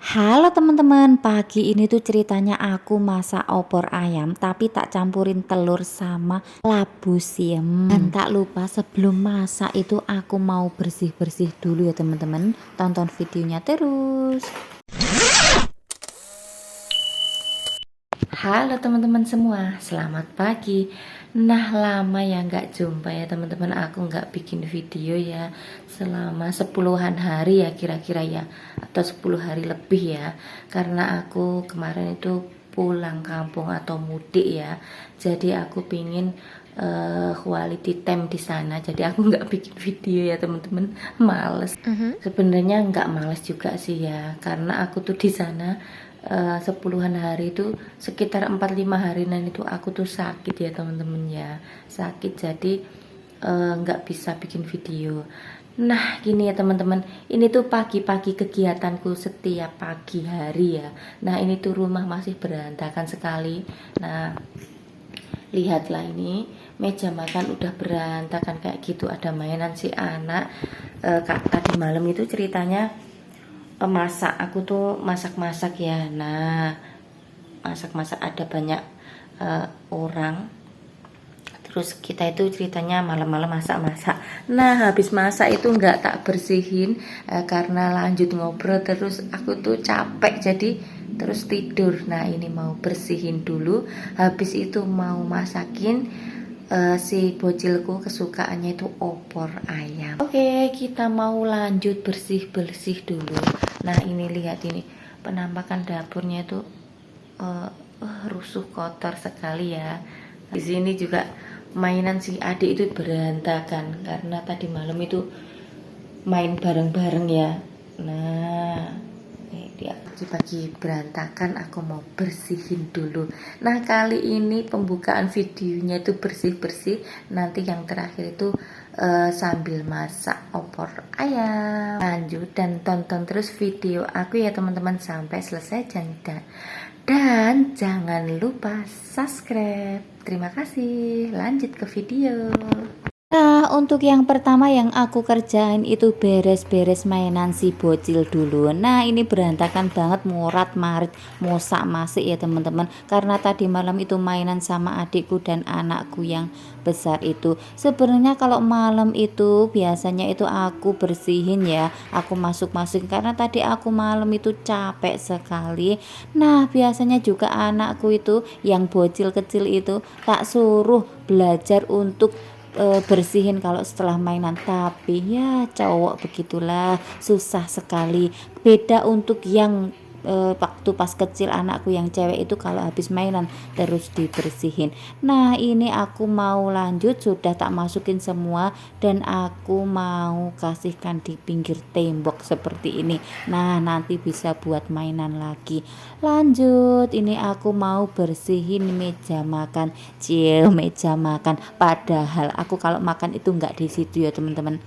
Halo teman-teman, pagi ini tuh ceritanya aku masak opor ayam tapi tak campurin telur sama labu siam. Dan tak lupa sebelum masak itu aku mau bersih-bersih dulu ya teman-teman. Tonton videonya terus. Halo teman-teman semua, selamat pagi. Nah, lama ya nggak jumpa ya teman-teman. Aku nggak bikin video ya selama 10-an hari ya kira-kira ya, atau 10 hari lebih ya. Karena aku kemarin itu pulang kampung atau mudik ya. Jadi aku pingin quality time di sana. Jadi aku nggak bikin video ya teman-teman. Males. Sebenarnya nggak males juga sih ya, karena aku tuh di sana 10-an hari itu sekitar 4-5 harian itu aku tuh sakit ya teman-teman ya, sakit jadi nggak bisa bikin video. Nah gini ya teman-teman, ini tuh pagi-pagi kegiatanku setiap pagi hari ya. Nah ini tuh rumah masih berantakan sekali. Nah lihatlah, ini meja makan udah berantakan kayak gitu, ada mainan si anak. Kak, tadi malam itu ceritanya masak, aku tuh masak-masak ya. Nah masak-masak ada banyak orang, terus kita itu ceritanya malam-malam masak-masak. Nah habis masak itu nggak tak bersihin karena lanjut ngobrol terus aku tuh capek jadi terus tidur. Nah ini mau bersihin dulu, habis itu mau masakin si bocilku kesukaannya itu opor ayam. Oke, kita mau lanjut bersih-bersih dulu. Nah ini lihat, ini penampakan dapurnya itu rusuh, kotor sekali ya. Di sini juga mainan si adik itu berantakan karena tadi malam itu main bareng-bareng ya. Nah dia pagi-pagi berantakan, aku mau bersihin dulu. Nah kali ini pembukaan videonya itu bersih-bersih, nanti yang terakhir itu sambil masak opor ayam. Lanjut dan tonton terus video aku ya teman-teman sampai selesai, dan jangan lupa subscribe. Terima kasih, lanjut ke video. Nah, untuk yang pertama yang aku kerjain itu beres-beres mainan si bocil dulu. Nah, ini berantakan banget, morat-marit, mosak-masik ya teman-teman. Karena tadi malam itu mainan sama adikku dan anakku yang besar itu. Sebenarnya kalau malam itu biasanya itu aku bersihin ya. Aku masuk-masukin karena tadi aku malam itu capek sekali. Nah, biasanya juga anakku itu yang bocil kecil itu tak suruh belajar untuk bersihin kalau setelah mainan, tapi ya cowok begitulah, susah sekali. Beda untuk yang waktu pas kecil anakku yang cewek itu kalau habis mainan terus dibersihin. Nah ini aku mau lanjut, sudah tak masukin semua dan aku mau kasihkan di pinggir tembok seperti ini. Nah nanti bisa buat mainan lagi. Lanjut, ini aku mau bersihin meja makan. Meja makan, padahal aku kalau makan itu nggak di situ ya teman-teman.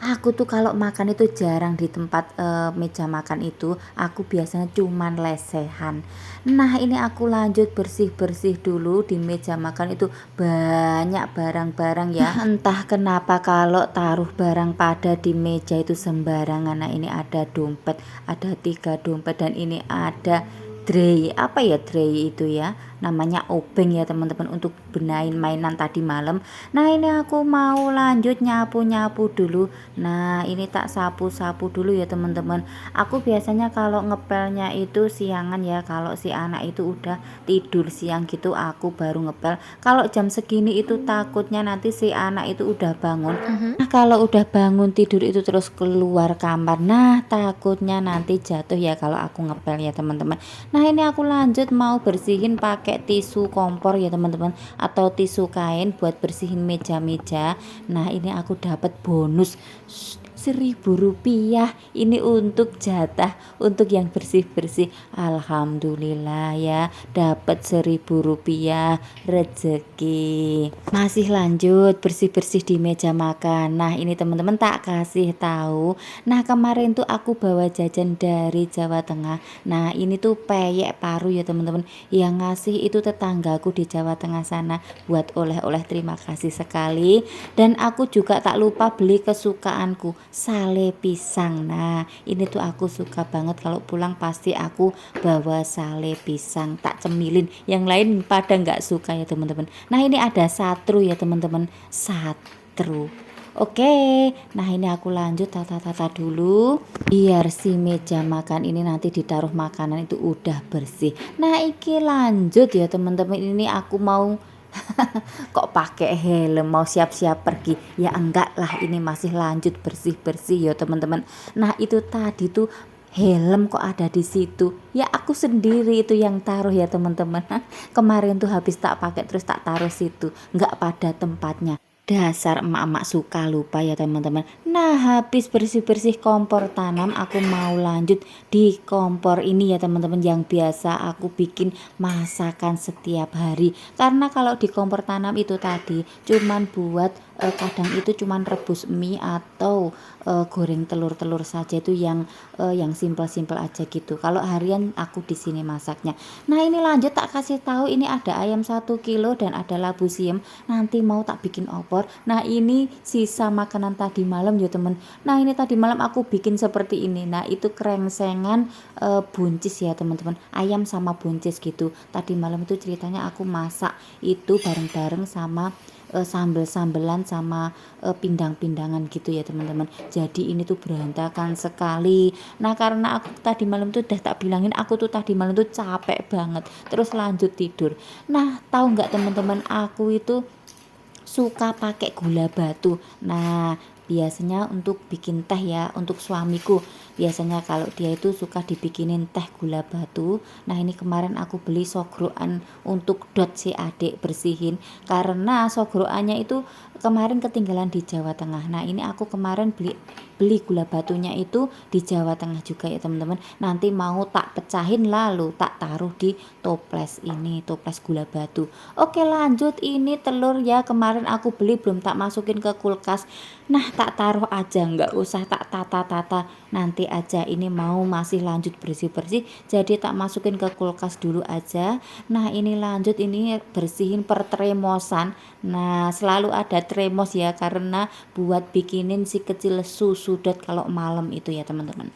Aku tuh kalau makan itu jarang di tempat meja makan itu, aku biasanya cuman lesehan. Nah ini aku lanjut bersih-bersih dulu di meja makan itu, banyak barang-barang ya. Entah kenapa kalau taruh barang pada di meja itu sembarangan. Nah ini ada dompet, ada 3 dompet, dan ini ada tray, apa ya tray itu ya, namanya obeng ya teman-teman, untuk benain mainan tadi malam. Nah ini aku mau lanjut nyapu-nyapu dulu. Nah ini tak sapu-sapu dulu ya teman-teman. Aku biasanya kalau ngepelnya itu siangan ya, kalau si anak itu udah tidur siang gitu aku baru ngepel. Kalau jam segini itu takutnya nanti si anak itu udah bangun. Nah kalau udah bangun tidur itu terus keluar kamar, nah takutnya nanti jatuh ya kalau aku ngepel ya teman-teman. Nah ini aku lanjut mau bersihin pakai tisu kompor ya teman-teman, atau tisu kain buat bersihin meja-meja. Nah ini aku dapat bonus Rp1.000 ini untuk jatah untuk yang bersih-bersih. Alhamdulillah ya, dapat Rp1.000 rezeki. Masih lanjut bersih-bersih di meja makan. Nah ini teman-teman tak kasih tahu, nah kemarin tuh aku bawa jajan dari Jawa Tengah. Nah ini tuh peyek paru ya teman-teman, yang ngasih itu tetanggaku di Jawa Tengah sana buat oleh-oleh, terima kasih sekali. Dan aku juga tak lupa beli kesukaanku, sale pisang. Nah ini tuh aku suka banget, kalau pulang pasti aku bawa sale pisang tak cemilin. Yang lain pada nggak suka ya teman-teman. Nah ini ada satru ya teman-teman, satru. Oke, nah ini aku lanjut tata-tata dulu biar si meja makan ini nanti ditaruh makanan itu udah bersih. Nah iki lanjut ya teman-teman, ini aku mau kok pakai helm mau siap-siap pergi, ya enggak lah, ini masih lanjut bersih-bersih ya teman-teman. Nah itu tadi tuh helm kok ada di situ, ya aku sendiri itu yang taruh ya teman-teman. Kemarin tuh habis tak pakai terus tak taruh situ, nggak pada tempatnya. Dasar emak-emak suka lupa ya teman-teman. Nah habis bersih-bersih kompor tanam, aku mau lanjut di kompor ini ya teman-teman, yang biasa aku bikin masakan setiap hari. Karena kalau di kompor tanam itu tadi cuman buat kadang itu cuman rebus mie atau goreng telur-telur saja, itu yang simpel-simpel aja gitu. Kalau harian aku di sini masaknya. Nah ini lanjut tak kasih tahu, ini ada ayam 1 kilo dan ada labu siam, nanti mau tak bikin opor. Nah ini sisa makanan tadi malam ya temen. Nah ini tadi malam aku bikin seperti ini. Nah itu krengsengan buncis ya teman-teman, ayam sama buncis gitu. Tadi malam itu ceritanya aku masak itu bareng-bareng sama sambel-sambelan sama pindang-pindangan gitu ya teman-teman. Jadi ini tuh berantakan sekali. Nah karena aku tadi malam tuh udah tak bilangin, aku tuh tadi malam tuh capek banget terus lanjut tidur. Nah tahu nggak teman-teman, aku itu suka pakai gula batu. Nah biasanya untuk bikin teh ya, untuk suamiku biasanya kalau dia itu suka dibikinin teh gula batu. Nah ini kemarin aku beli sogroan untuk dot si adik bersihin, karena sogroannya itu kemarin ketinggalan di Jawa Tengah. Nah ini aku kemarin beli beli gula batunya itu di Jawa Tengah juga ya teman-teman. Nanti mau tak pecahin lalu tak taruh di toples ini, toples gula batu. Oke lanjut, ini telur ya kemarin aku beli belum tak masukin ke kulkas. Nah tak taruh aja, nggak usah tak tata-tata, nanti aja. Ini mau masih lanjut bersih-bersih, jadi tak masukin ke kulkas dulu aja. Nah ini lanjut, ini bersihin per tremosan. Nah selalu ada tremos ya, karena buat bikinin si kecil susu dot kalau malam itu ya teman-teman.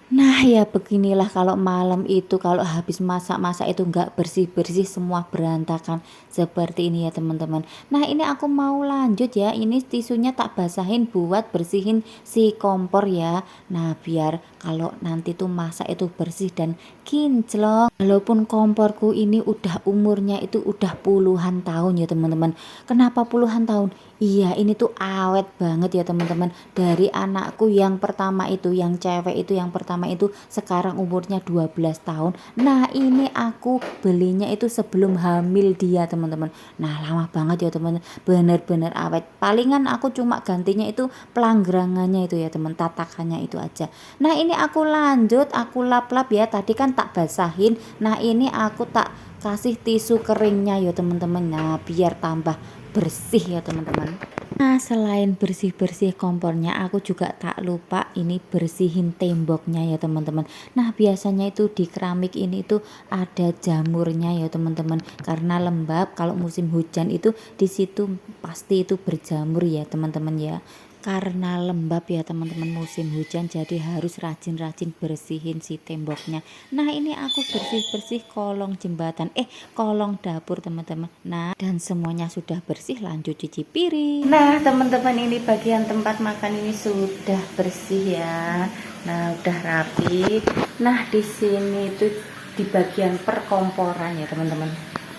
Nah ya beginilah kalau malam itu, kalau habis masak-masak itu nggak bersih-bersih, semua berantakan seperti ini ya teman-teman. Nah ini aku mau lanjut ya, ini tisunya tak basahin buat bersihin si kompor ya. Nah biar kalau nanti tuh masak itu bersih dan kinclong. Walaupun komporku ini udah umurnya itu udah puluhan tahun ya teman-teman. Kenapa puluhan tahun? Iya ini tuh awet banget ya teman-teman. Dari anakku yang pertama itu, yang cewek itu yang pertama itu sekarang umurnya 12 tahun. Nah ini aku belinya itu sebelum hamil dia teman-teman. Nah lama banget ya teman, bener-bener awet. Palingan aku cuma gantinya itu pelanggerangannya itu ya teman, tatakannya itu aja. Nah ini aku lanjut, aku lap-lap ya, tadi kan tak basahin. Nah ini aku tak kasih tisu keringnya ya teman-teman. Nah biar tambah bersih ya teman-teman. Nah selain bersih-bersih kompornya, aku juga tak lupa ini bersihin temboknya ya teman-teman. Nah biasanya itu di keramik ini tuh ada jamurnya ya teman-teman, karena lembab. Kalau musim hujan itu di situ pasti itu berjamur ya teman-teman ya, karena lembab ya teman-teman musim hujan, jadi harus rajin-rajin bersihin si temboknya. Nah ini aku bersih-bersih kolong jembatan, kolong dapur teman-teman. Nah dan semuanya sudah bersih, lanjut cuci piring. Nah teman-teman, ini bagian tempat makan ini sudah bersih ya. Nah udah rapi. Nah di sini tuh di bagian perkomporan ya teman-teman,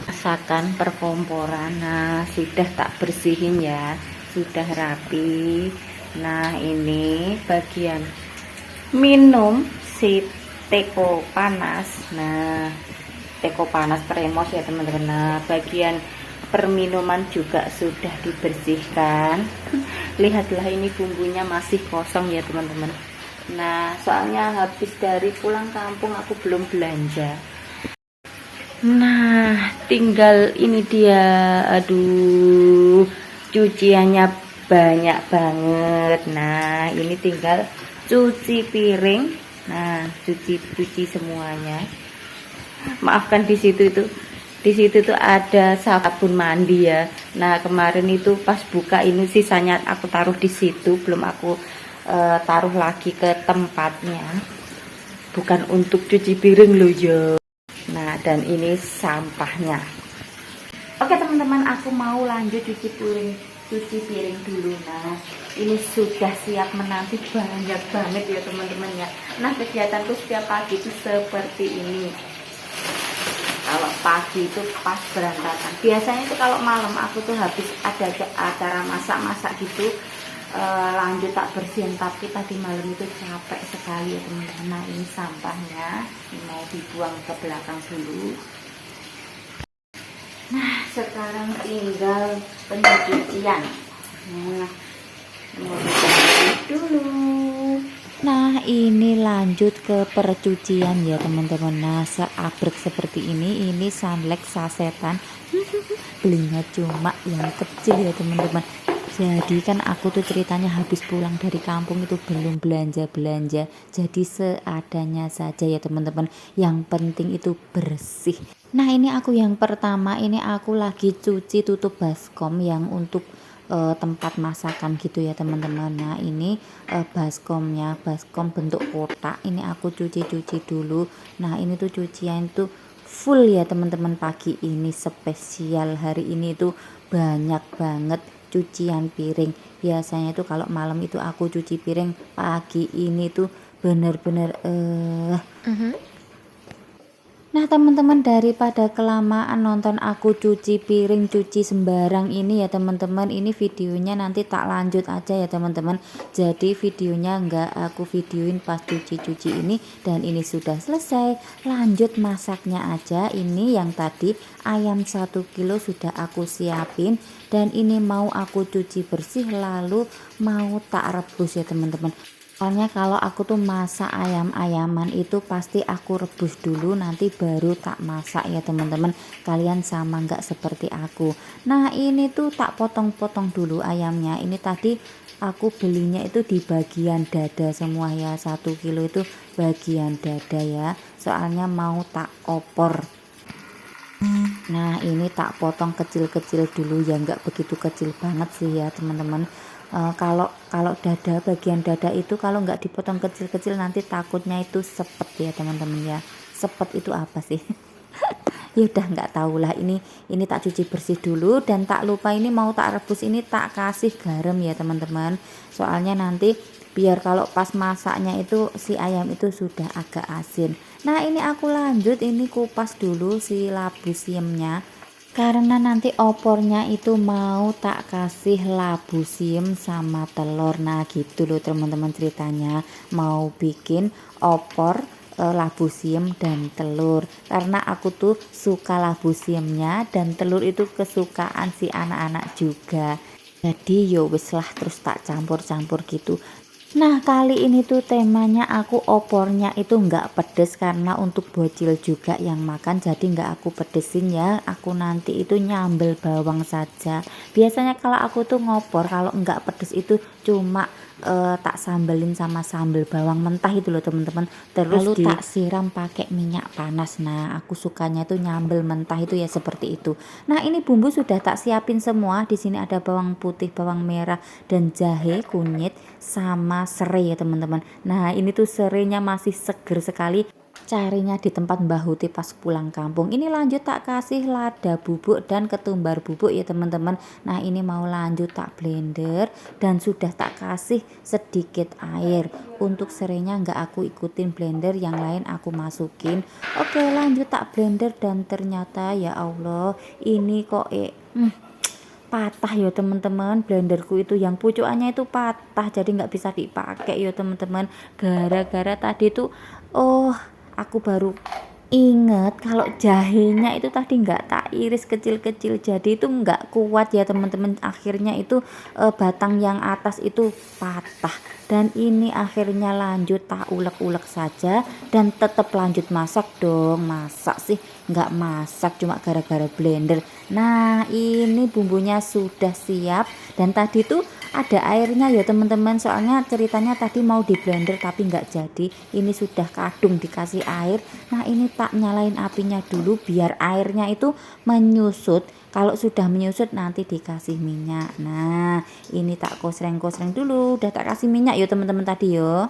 masakan perkomporan. Nah sudah tak bersihin ya, sudah rapi. Nah ini bagian minum si teko panas. Nah teko panas termos ya teman-teman. Nah bagian perminuman juga sudah dibersihkan. Lihatlah ini bumbunya masih kosong ya teman-teman. Nah soalnya habis dari pulang kampung aku belum belanja. Nah tinggal ini dia, aduh cuciannya banyak banget. Nah ini tinggal cuci piring. Nah cuci semuanya. Maafkan di situ tuh ada sabun mandi ya. Nah kemarin itu pas buka ini sisanya aku taruh di situ, belum aku taruh lagi ke tempatnya, bukan untuk cuci piring loh ya. Nah, dan ini sampahnya. Oke teman-teman, aku mau lanjut cuci piring dulu. Nah, ini sudah siap menanti, banyak banget ya teman-teman ya. Nah, kegiatanku setiap pagi itu seperti ini. Kalau pagi itu pas berantakan. Biasanya itu kalau malam aku tuh habis ada acara masak-masak gitu, lanjut tak bersihin. Tapi tadi malam itu capek sekali ya teman-teman. Nah, ini sampahnya, ini mau dibuang ke belakang dulu. Nah, sekarang tinggal pencucian. Nah, mau dicuci dulu. Nah, ini lanjut ke percucian ya teman-teman. Nah, seabrek seperti ini sunlight sasetan. Belinya cuma yang kecil ya teman-teman. Jadi kan aku tuh ceritanya habis pulang dari kampung itu belum belanja-belanja. Jadi seadanya saja ya teman-teman. Yang penting itu bersih. Nah, ini aku yang pertama, ini aku lagi cuci tutup baskom yang untuk tempat masakan gitu ya teman-teman. Nah, ini baskomnya, baskom bentuk kotak. Ini aku cuci-cuci dulu. Nah, ini tuh cucian tuh full ya teman-teman. Pagi ini spesial, hari ini tuh banyak banget cucian piring. Biasanya tuh kalau malam itu aku cuci piring, pagi ini tuh bener-bener Nah teman-teman, daripada kelamaan nonton aku cuci piring, cuci sembarang ini ya teman-teman, ini videonya nanti tak lanjut aja ya teman-teman. Jadi videonya nggak aku videoin pas cuci-cuci ini, dan ini sudah selesai. Lanjut masaknya aja. Ini yang tadi ayam 1 kilo sudah aku siapin, dan ini mau aku cuci bersih lalu mau tak rebus ya teman-teman. Soalnya kalau aku tuh masak ayam-ayaman itu pasti aku rebus dulu, nanti baru tak masak ya teman-teman. Kalian sama nggak seperti aku? Nah, ini tuh tak potong-potong dulu ayamnya. Ini tadi aku belinya itu di bagian dada semua ya. 1 kilo itu bagian dada ya. Soalnya mau tak opor. Nah, ini tak potong kecil-kecil dulu ya, nggak begitu kecil banget sih ya teman-teman. Kalau dada, bagian dada itu kalau nggak dipotong kecil-kecil nanti takutnya itu sepet ya teman-teman ya. Sepet itu apa sih? Ya udah nggak tahu lah. Ini tak cuci bersih dulu, dan tak lupa ini mau tak rebus, ini tak kasih garam ya teman-teman. Soalnya nanti biar kalau pas masaknya itu si ayam itu sudah agak asin. Nah, ini aku lanjut, ini kupas dulu si labu siemnya. Karena nanti opornya itu mau tak kasih labu siam sama telur. Nah gitu loh teman-teman ceritanya. Mau bikin opor labu siam dan telur. Karena aku tuh suka labu siamnya, dan telur itu kesukaan si anak-anak juga. Jadi yo wis lah, terus tak campur-campur gitu. Nah, kali ini tuh temanya aku opornya itu nggak pedes, karena untuk bocil juga yang makan, jadi nggak aku pedesin ya. Aku nanti itu nyambel bawang saja. Biasanya kalau aku tuh ngopor, kalau nggak pedes itu cuma tak sambelin sama sambel bawang mentah itu loh teman-teman. Terus lalu tak siram pakai minyak panas. Nah, aku sukanya tuh nyambel mentah itu ya seperti itu. Nah, ini bumbu sudah tak siapin semua. Di sini ada bawang putih, bawang merah, dan jahe, kunyit, sama serai ya teman-teman. Nah, ini tuh serainya masih seger sekali. Carinya di tempat Mbah Huti pas pulang kampung. Ini lanjut tak kasih lada bubuk dan ketumbar bubuk ya teman-teman. Nah, ini mau lanjut tak blender, dan sudah tak kasih sedikit air. Untuk serainya nggak aku ikutin blender, yang lain aku masukin. Oke, lanjut tak blender, dan ternyata ya Allah, ini kok patah ya teman-teman. Blenderku itu yang pucukannya itu patah, jadi nggak bisa dipakai ya teman-teman. Gara-gara tadi tuh aku baru ingat kalau jahenya itu tadi nggak tak iris kecil-kecil, jadi itu nggak kuat ya teman-teman. Akhirnya itu batang yang atas itu patah, dan ini akhirnya lanjut tak ulek-ulek saja, dan tetap lanjut masak dong. Masak sih nggak masak cuma gara-gara blender. Nah, ini bumbunya sudah siap, dan tadi tuh ada airnya ya teman-teman, soalnya ceritanya tadi mau di blender tapi nggak jadi. Ini sudah kadung dikasih air. Nah ini tak nyalain apinya dulu biar airnya itu menyusut. Kalau sudah menyusut nanti dikasih minyak. Nah ini tak kosreng-kosreng dulu, udah tak kasih minyak ya teman-teman tadi yo.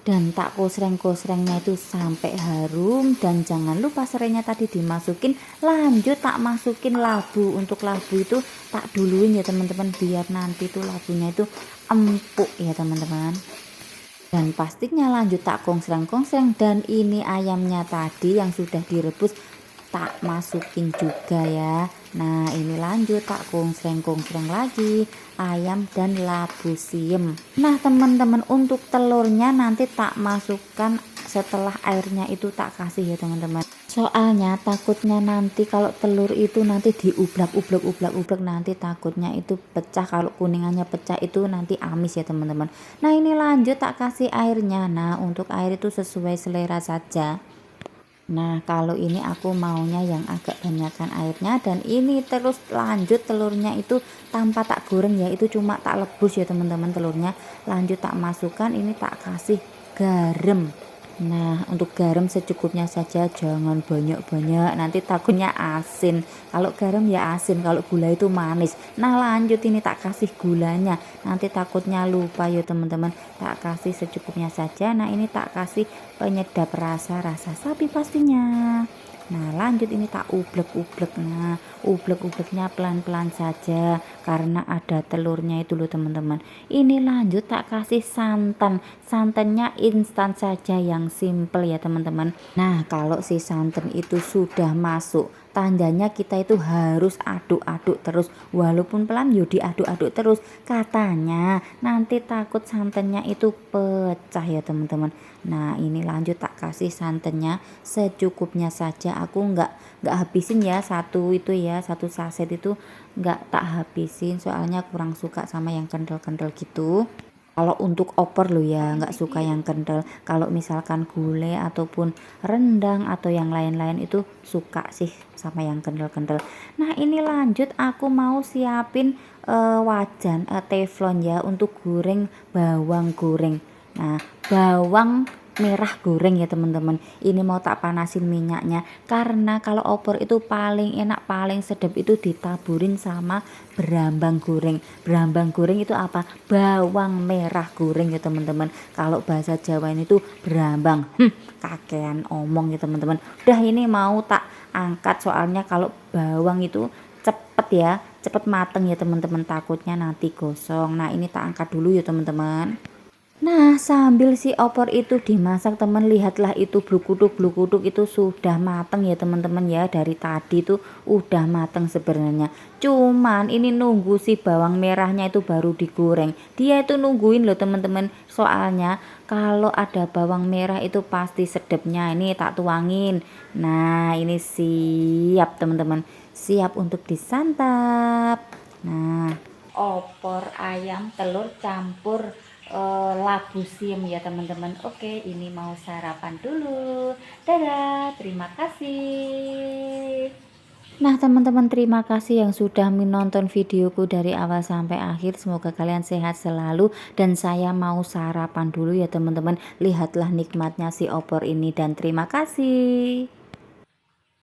Dan tak kosreng-kosrengnya itu sampai harum, dan jangan lupa serainya tadi dimasukin. Lanjut tak masukin labu. Untuk labu itu tak duluin ya teman-teman, biar nanti tuh labunya itu empuk ya teman-teman. Dan pastinya lanjut tak kongsreng-kongsreng, dan ini ayamnya tadi yang sudah direbus tak masukin juga ya. Nah ini lanjut tak kongsreng-kongsreng lagi ayam dan labu siem. Nah teman-teman, untuk telurnya nanti tak masukkan setelah airnya itu tak kasih ya teman-teman. Soalnya takutnya nanti kalau telur itu nanti diublak-ublak nanti takutnya itu pecah. Kalau kuningannya pecah itu nanti amis ya teman-teman. Nah ini lanjut tak kasih airnya. Nah untuk air itu sesuai selera saja. Nah kalau ini aku maunya yang agak banyakan airnya, dan ini terus lanjut telurnya itu tanpa tak goreng ya, itu cuma tak lebus ya teman-teman telurnya. Lanjut tak masukkan, ini tak kasih garam. Nah untuk garam secukupnya saja, jangan banyak-banyak, nanti takutnya asin. Kalau garam ya asin, kalau gula itu manis. Nah lanjut ini tak kasih gulanya, nanti takutnya lupa ya teman-teman. Tak kasih secukupnya saja. Nah ini tak kasih penyedap rasa sapi pastinya. Nah lanjut ini tak ublek-ublek. Nah ublek-ubleknya pelan-pelan saja karena ada telurnya itu loh teman-teman. Ini lanjut tak kasih santan. Santannya instan saja yang simple ya teman-teman. Nah kalau si santan itu sudah masuk, tandanya kita itu harus aduk-aduk terus, walaupun pelan yo diaduk-aduk terus. Katanya nanti takut santannya itu pecah ya teman-teman. Nah ini lanjut tak kasih santannya secukupnya saja. Aku nggak habisin ya satu itu ya, satu saset itu nggak tak habisin, soalnya kurang suka sama yang kental-kental gitu. Kalau untuk opor lo ya nggak suka yang kental. Kalau misalkan gulai ataupun rendang atau yang lain-lain itu suka sih sama yang kental-kental. Nah ini lanjut aku mau siapin wajan teflon ya untuk goreng bawang goreng. Nah bawang merah goreng ya teman-teman, ini mau tak panasin minyaknya, karena kalau opor itu paling enak paling sedap itu ditaburin sama berambang goreng. Berambang goreng itu apa? Bawang merah goreng ya teman-teman. Kalau bahasa Jawa ini tuh berambang. Kakean omong ya teman-teman. Udah ini mau tak angkat, soalnya kalau bawang itu cepet ya, cepet mateng ya teman-teman, takutnya nanti gosong. Nah ini tak angkat dulu ya teman-teman. Nah sambil si opor itu dimasak teman, lihatlah itu blukuduk itu sudah mateng ya teman-teman ya. Dari tadi tuh udah mateng sebenarnya, cuman ini nunggu si bawang merahnya itu baru digoreng. Dia itu nungguin loh teman-teman, soalnya kalau ada bawang merah itu pasti sedapnya. Ini tak tuangin. Nah ini siap teman-teman, siap untuk disantap. Nah opor ayam telur campur labu siem ya teman-teman. Oke ini mau sarapan dulu. Dadah, terima kasih. Nah teman-teman, terima kasih yang sudah menonton videoku dari awal sampai akhir. Semoga kalian sehat selalu, dan saya mau sarapan dulu ya teman-teman. Lihatlah nikmatnya si opor ini, dan terima kasih.